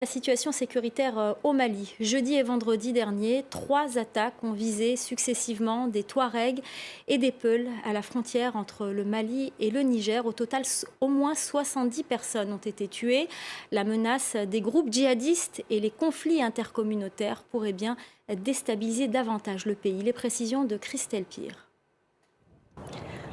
La situation sécuritaire au Mali. Jeudi et vendredi dernier, 3 attaques ont visé successivement des Touaregs et des Peuls à la frontière entre le Mali et le Niger. Au total, au moins 70 personnes ont été tuées. La menace des groupes djihadistes et les conflits intercommunautaires pourraient bien déstabiliser davantage le pays. Les précisions de Christelle Pire.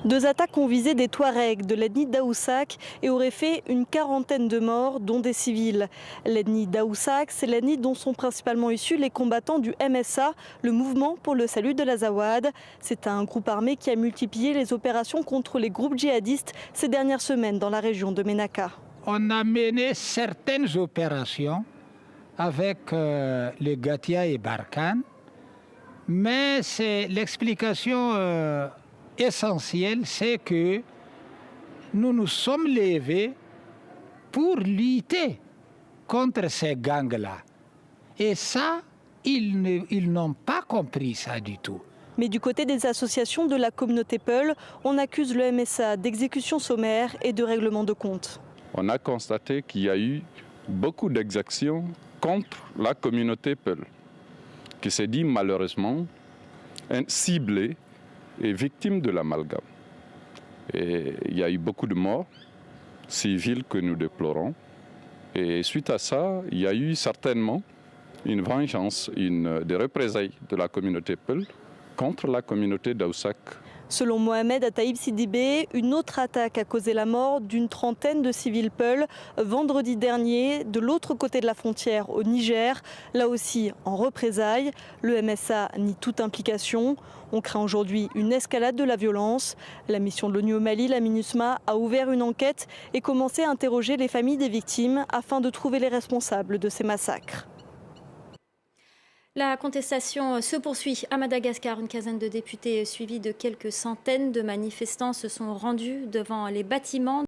2 attaques ont visé des Touaregs de l'ethnie d'Aoussak et auraient fait une quarantaine de morts, dont des civils. L'ethnie d'Aoussak, c'est l'ethnie dont sont principalement issus les combattants du MSA, le mouvement pour le salut de l'Azawad. C'est un groupe armé qui a multiplié les opérations contre les groupes djihadistes ces dernières semaines dans la région de Ménaka. On a mené certaines opérations avec les Gatia et Barkhane, mais c'est l'explication essentiel, c'est que nous nous sommes levés pour lutter contre ces gangs-là. Et ça, ils n'ont pas compris ça du tout. Mais du côté des associations de la communauté Peul, on accuse le MSA d'exécution sommaire et de règlement de compte. On a constaté qu'il y a eu beaucoup d'exactions contre la communauté Peul, qui s'est dit malheureusement ciblée et victime de l'amalgame. Et il y a eu beaucoup de morts civiles que nous déplorons. Et suite à ça, il y a eu certainement une vengeance, des représailles de la communauté Peul contre la communauté d'Aoussak. Selon Mohamed Ataïb Sidibé, une autre attaque a causé la mort d'une trentaine de civils Peul vendredi dernier de l'autre côté de la frontière au Niger, là aussi en représailles. Le MSA nie toute implication. On craint aujourd'hui une escalade de la violence. La mission de l'ONU au Mali, la MINUSMA, a ouvert une enquête et commencé à interroger les familles des victimes afin de trouver les responsables de ces massacres. La contestation se poursuit à Madagascar. Une quinzaine de députés suivis de quelques centaines de manifestants se sont rendus devant les bâtiments